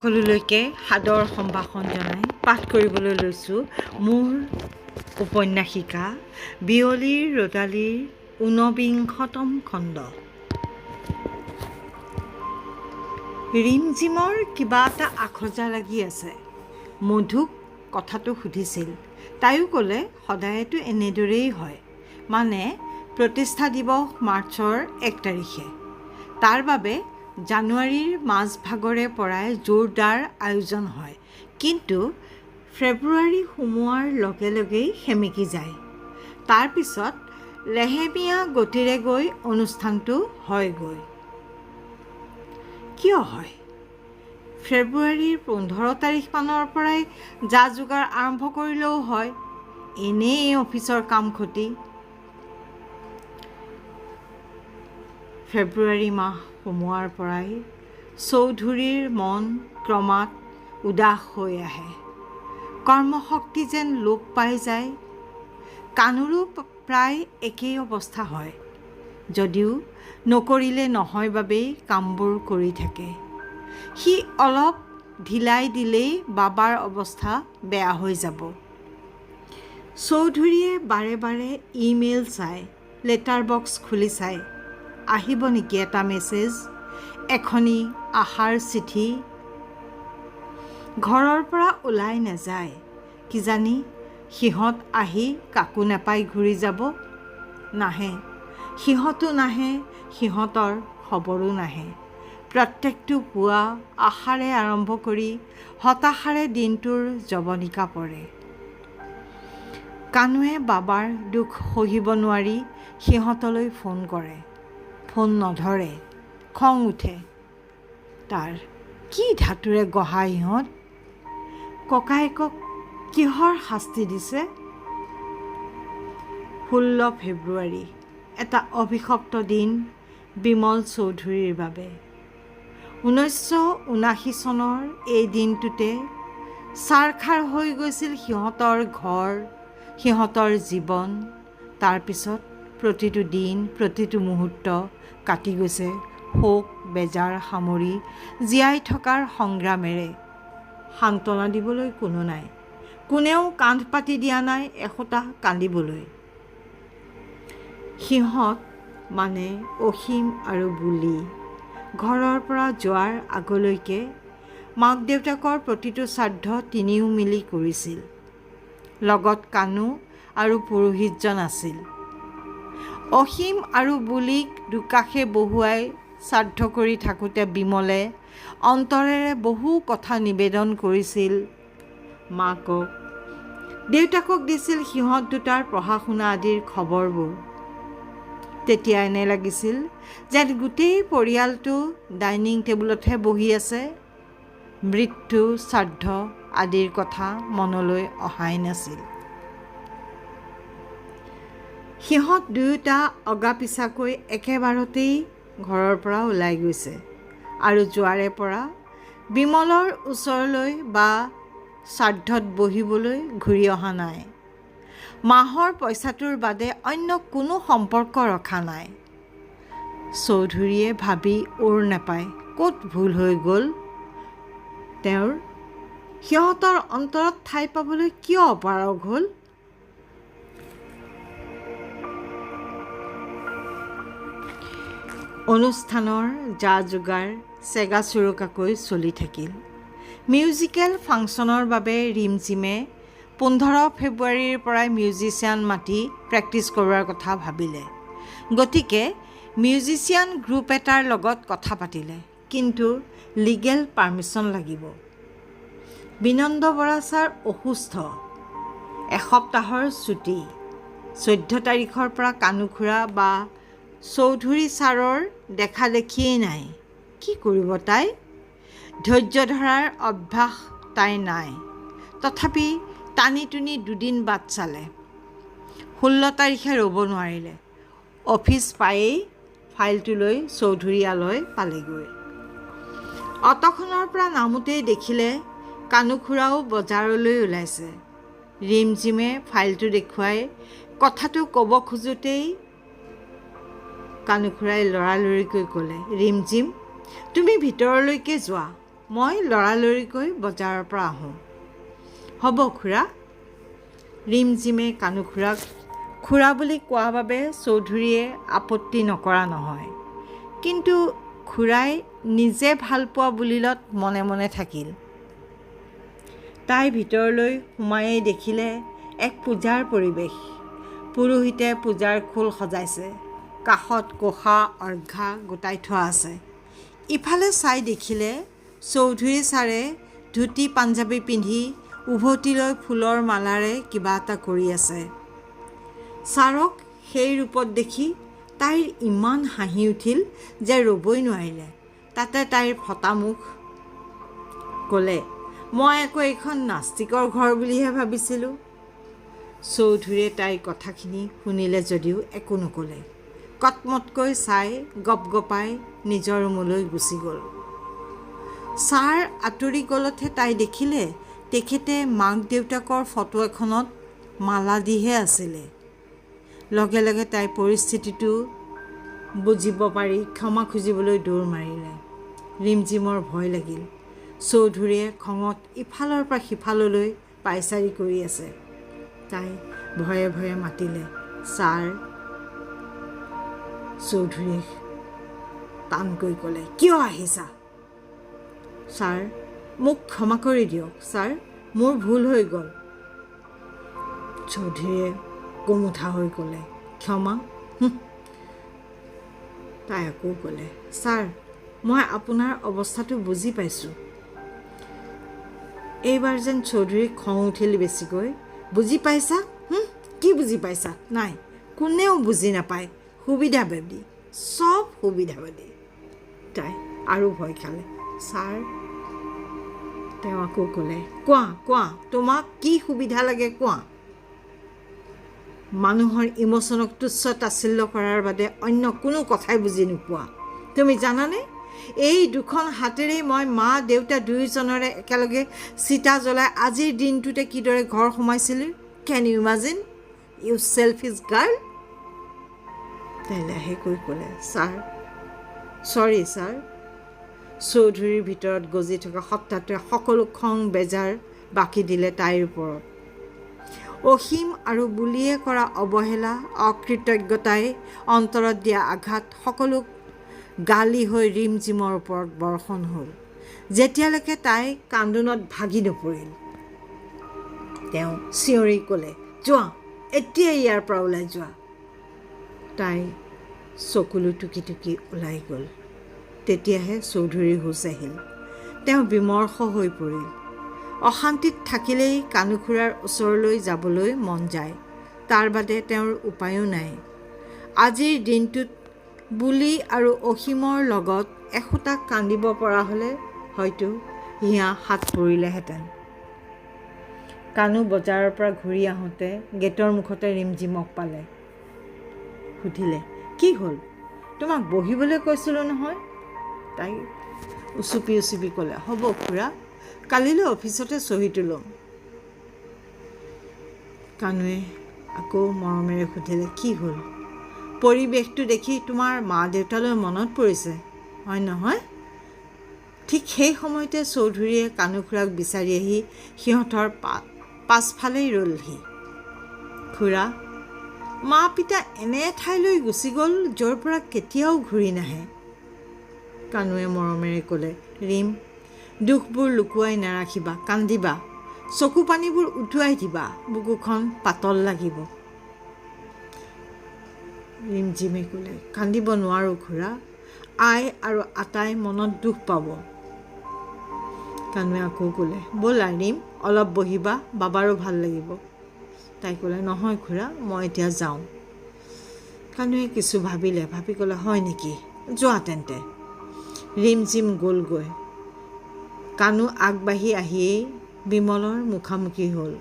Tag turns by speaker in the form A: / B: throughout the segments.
A: সকলোলৈকে সাদৰ সম্ভাষণ জনাই পাঠ কৰিবলৈ লৈছোঁ মোৰ উপন্যাসিকা বিয়লিৰ ৰ'দালিৰ ঊনবিংশতম খণ্ড। ৰিমঝিমৰ কিবা এটা আখজা লাগি আছে। মধুক কথাটো সুধিছিল। তাইও ক'লে সদায়তো এনেদৰেই হয়, মানে প্ৰতিষ্ঠা দিৱস মাৰ্চৰ 1 তাৰিখে। তাৰ বাবে জানুৱাৰীৰ মাজভাগৰে পৰাই জোৰদাৰ আয়োজন হয়, কিন্তু ফেব্ৰুৱাৰী সোমোৱাৰ লগে লগেই সেমেকি যায়। তাৰপিছত লেহেমীয়া গতিৰে গৈ অনুষ্ঠানটো হয়গৈ। কিয় হয়? ফেব্ৰুৱাৰীৰ 15 তাৰিখমানৰ পৰাই যা যোগাৰ আৰম্ভ কৰিলেও হয়, এনেই অফিচৰ কাম খতি। ফেব্ৰুৱাৰী মাহ সোমোৱাৰ পৰাই চৌধুৰীৰ মন ক্ৰমাৎ উদাস হৈ আহে। কৰ্মশক্তি যেন লোপ পাই যায়। কানুৰো প্ৰায় একেই অৱস্থা হয়, যদিও নকৰিলে নহয় বাবেই কামবোৰ কৰি থাকে। সি অলপ ঢিলাই দিলেই বাবাৰ অৱস্থা বেয়া হৈ যাব। চৌধুৰীয়ে বাৰে বাৰে ইমেইল চায়, লেটাৰ বক্স খুলি চায়, আহিব নেকি এটা মেছেজ, এখনি আশাৰ চিঠি। ঘৰৰ পৰা ওলাই নাযায়, কিজানি সিহঁত আহি কাকো নাপাই ঘূৰি যাব। নাহে, সিহঁতো নাহে, সিহঁতৰ খবৰো নাহে। প্ৰত্যেকটো পুৱা আশাৰে আৰম্ভ কৰি হতাশাৰে দিনটোৰ জৱনিকা পৰে। কানুৱে বাবাৰ দুখ সহিব নোৱাৰি সিহঁতলৈ ফোন কৰে। ফোন নধৰে, খং উঠে তাৰ। কি ধাতুৰে গঢ়া ইহঁত, ককায়েকক কিহৰ শাস্তি দিছে? 16 ফেব্ৰুৱাৰী, এটা অভিশপ্ত দিন বিমল চৌধুৰীৰ বাবে। 1979 চনৰ এই দিনটোতে ছাৰখাৰ হৈ গৈছিল সিহঁতৰ ঘৰ, সিহঁতৰ জীৱন। তাৰপিছত প্ৰতিটো দিন, প্ৰতিটো মুহূৰ্ত কাটি গৈছে শোক বেজাৰ সামৰি জীয়াই থকাৰ সংগ্ৰামেৰে। সান্ত্বনা দিবলৈ কোনো নাই, কোনেও কান্ধ পাতি দিয়া নাই এসোঁতা কান্দিবলৈ। সিহঁত মানে অসীম আৰু বুলি ঘৰৰ পৰা যোৱাৰ আগলৈকে মাক দেউতাকৰ প্ৰতিটো শ্ৰাদ্ধ তিনিও মিলি কৰিছিল। লগত কানু আৰু পুৰোহিতজন আছিল। অসীম আৰু বুলিক দুকাষে বহুৱাই শ্ৰাদ্ধ কৰি থাকোঁতে বিমলে অন্তৰেৰে বহু কথা নিবেদন কৰিছিল মাকক। দেউতাকক দিছিল সিহঁত দুটাৰ পঢ়া শুনা আদিৰ খবৰবোৰ। তেতিয়া এনে লাগিছিল যেন গোটেই পৰিয়ালটো ডাইনিং টেবুলতহে বহি আছে। মৃত্যু শ্ৰাদ্ধ আদিৰ কথা মনলৈ অহাই নাছিল। সিহঁত দুয়োটা অগা-পিছাকৈ একেবাৰতেই ঘৰৰ পৰা ওলাই গৈছে আৰু যোৱাৰে পৰা বিমলৰ ওচৰলৈ বা শ্ৰাদ্ধত বহিবলৈ ঘূৰি অহা নাই। মাহৰ পইচাটোৰ বাদে অন্য কোনো সম্পৰ্ক ৰখা নাই। চৌধুৰীয়ে ভাবি ওৰ নাপায় ক'ত ভুল হৈ গ'ল তেওঁৰ। সিহঁতৰ অন্তৰত ঠাই পাবলৈ কিয় অপাৰগ হ'ল? অনুষ্ঠানৰ যা যোগাৰ চেগা চুৰুকাকৈ চলি থাকিল। মিউজিকেল ফাংচনৰ বাবে ৰিমঝিমে 15 ফেব্ৰুৱাৰীৰ পৰাই মিউজিচিয়ান মাতি প্ৰেক্টিছ কৰোৱাৰ কথা ভাবিলে। গতিকে মিউজিচিয়ান গ্ৰুপ এটাৰ লগত কথা পাতিলে, কিন্তু লিগেল পাৰ্মিশ্যন লাগিব। বিনন্দ বৰা ছাৰ অসুস্থ, এসপ্তাহৰ ছুটী। 14 তাৰিখৰ পৰা কানুখুৰা বা চৌধুৰী ছাৰৰ দেখা দেখিয়েই নাই। কি কৰিব তাই? ধৈৰ্য ধৰাৰ অভ্যাস তাইৰ নাই। তথাপি টানি টুনি দুদিন বাট চালে। 16 তাৰিখে ৰ'ব নোৱাৰিলে। অফিচ পায়েই ফাইলটো লৈ চৌধুৰীয়ালৈ পালেগৈ। অট'খনৰ পৰা নামোতেই দেখিলে কানুখুৰাও বজাৰলৈ ওলাইছে। ৰিমঝিমে ফাইলটো দেখুৱাই কথাটো ক'ব খোজোতেই কানুখুৰাই লৰালৰিকৈ ক'লে, ৰিমঝিম, তুমি ভিতৰলৈকে যোৱা, মই লৰালৰিকৈ বজাৰৰ পৰা আহোঁ। হ'ব খুৰা। ৰিমঝিমে কানু খুৰাক খুৰা বুলি কোৱা বাবে চৌধুৰীয়ে আপত্তি নকৰা নহয়। কিন্তু খুৰাই নিজে ভালপোৱা বুলিলত মনে মনে থাকিল। তাই ভিতৰলৈ সোমায়েই দেখিলে এক পূজাৰ পৰিৱেশ। পুৰোহিতে পূজাৰ খোল সজাইছে। কাষত কোষা অৰ্ঘা গোটাই থোৱা আছে। ইফালে চাই দেখিলে চৌধুৰী ছাৰে ধুতি পাঞ্জাবী পিন্ধি উভতি লৈ ফুলৰ মালাৰে কিবা এটা কৰি আছে। ছাৰক সেই ৰূপত দেখি তাইৰ ইমান হাঁহি উঠিল যে ৰ'বই নোৱাৰিলে। তাতে তাইৰ ফটা মুখ ক'লে, মই আকৌ এইখন নাস্তিকৰ ঘৰ বুলিহে ভাবিছিলোঁ। চৌধুৰীয়ে তাইৰ কথাখিনি শুনিলে যদিও একো নক'লে। কটমটকৈ চাই গপগপাই নিজৰ ৰুমলৈ গুচি গ'ল। ছাৰ আঁতৰি গ'লতহে তাই দেখিলে তেখেতে মাক দেউতাকৰ ফটো এখনত মালা দিহে আছিলে। লগে লগে তাই পৰিস্থিতিটো বুজিব পাৰি ক্ষমা খুজিবলৈ দৌৰ মাৰিলে। ৰিমঝিমৰ ভয় লাগিল। চৌধুৰীয়ে খঙত ইফালৰ পৰা সিফাললৈ পাইচাৰি কৰি আছে। তাই ভয়ে ভয়ে মাতিলে, ছাৰ। চৌধুৰীয়ে টানকৈ ক'লে, কিয় আহিছা? ছাৰ, মোক ক্ষমা কৰি দিয়ক ছাৰ, মোৰ ভুল হৈ গ'ল। চৌধুৰীয়ে গোমোঠা হৈ ক'লে, ক্ষমা? তাই আকৌ ক'লে, ছাৰ, মই আপোনাৰ অৱস্থাটো বুজি পাইছোঁ। এইবাৰ যেন চৌধুৰীক খং উঠিল বেছিকৈ। বুজি পাইছা? কি বুজি পাইছা? নাই, কোনেও বুজি নাপায়। সুবিধাবাদী, চব সুবিধাবাদী। তাই আৰু ভয় খালে। ছাৰ, তেওঁ আকৌ ক'লে, কোৱা, তোমাক কি সুবিধা লাগে কোৱা। মানুহৰ ইমোচনক তুচ্ছ তাচ্ছিল্য কৰাৰ বাদে অন্য কোনো কথাই বুজি নোপোৱা। তুমি জানানে, এই দুখন হাতেৰেই মই মা দেউতা দুয়োজনৰে একেলগে চিতা জ্বলাই আজিৰ দিনটোতে কিদৰে ঘৰ সোমাইছিলোঁ। Can you imagine, you selfish girl. তাই লাহেকৈ ক'লে, ছাৰ, চৰি ছাৰ। চৌধুৰীৰ ভিতৰত গজি থকা সত্তাটোৱে সকলো খং বেজাৰ বাকি দিলে তাইৰ ওপৰত। অসীম আৰু বুলিয়ে কৰা অৱহেলা, অকৃতজ্ঞতাই অন্তৰত দিয়া আঘাত সকলো গালি হৈ ৰিমঝিমৰ ওপৰত বৰ্ষণ হ'ল, যেতিয়ালৈকে তাই কান্দোনত ভাগি নপৰিল। তেওঁ চিঞৰি ক'লে, যোৱা, এতিয়াই ইয়াৰ পৰা ওলাই যোৱা। তাই চকুলো টুকি টুকি ওলাই গ'ল। তেতিয়াহে চৌধুৰীৰ হুঁচ আহিল। তেওঁ বিমৰ্ষ হৈ পৰিল। অশান্তিত থাকিলেই কানু খুৰাৰ ওচৰলৈ যাবলৈ মন যায়। তাৰ বাদে তেওঁৰ উপায়ো নাই। আজিৰ দিনটোত বুলি আৰু অসীমৰ লগত এসোটা কান্দিব পৰা হ'লে হয়তো হিয়া হাত পৰিলেহেঁতেন। কানু বজাৰৰ পৰা ঘূৰি আহোঁতে গেটৰ মুখতে ৰিমঝিমক পালে। সুধিলে, কি হ'ল? তোমাক বহিবলৈ কৈছিলোঁ নহয়। তাই উচুপি উচুপি ক'লে, হ'ব খুৰা, কালিলৈ অফিচতে চহীটো ল'ম। কানুৱে আকৌ মৰমেৰে সুধিলে, কি হ'ল? পৰিৱেশটো দেখি তোমাৰ মা দেউতালৈ মনত পৰিছে, হয় নহয়? ঠিক সেই সময়তে চৌধুৰীয়ে কানু খুৰাক বিচাৰি আহি সিহঁতৰ পাছফালেই ৰ'লহি। খুৰা, মা পিতা এনে ঠাইলৈ গুচি গ'ল য'ৰ পৰা কেতিয়াও ঘূৰি নাহে। কানুৱে মৰমেৰে ক'লে, ৰিম, দুখবোৰ লুকুৱাই নাৰাখিবা, কান্দিবা, চকু পানীবোৰ উটুৱাই দিবা, বুকুখন পাতল লাগিব। ৰিমঝিমে ক'লে, কান্দিব নোৱাৰোঁ খুৰা, আই আৰু আটাই মনত দুখ পাব। কানুৱে আকৌ ক'লে, ব'লা ৰিম, অলপ বহিবা, বাবাৰো ভাল লাগিব। তাই ক'লে, নহয় খুৰা, মই এতিয়া যাওঁ। কানুৱে কিছু ভাবিলে, ভাবি ক'লে, হয় নেকি, যোৱা তেন্তে। ৰিমঝিম গ'লগৈ। কানু আগবাঢ়ি আহিয়েই বিমলৰ মুখামুখি হ'ল।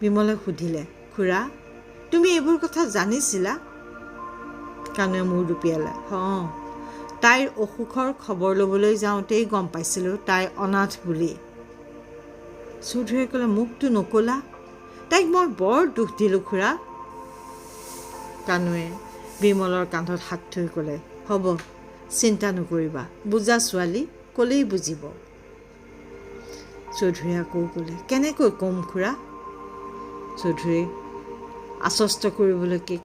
A: বিমলে সুধিলে, খুৰা, তুমি এইবোৰ কথা জানিছিলা? কানুৱে মূৰ দুপিয়ালে, তাইৰ অসুখৰ খবৰ ল'বলৈ যাওঁতেই গম পাইছিলোঁ তাই অনাথ বুলি। চৌধুৰীয়ে ক'লে, মোকতো নক'লা। তাইক মই বৰ দুখ দিলোঁ খুৰা। কানুৱে বিমলৰ কান্ধত হাত থৈ ক'লে, হ'ব, চিন্তা নকৰিবা, বুজা ছোৱালী, ক'লেই বুজিব। চৌধুৰীয়ে আকৌ ক'লে, কেনেকৈ ক'ম খুৰা? চৌধুৰীয়ে আশ্বস্ত কৰিবলৈকে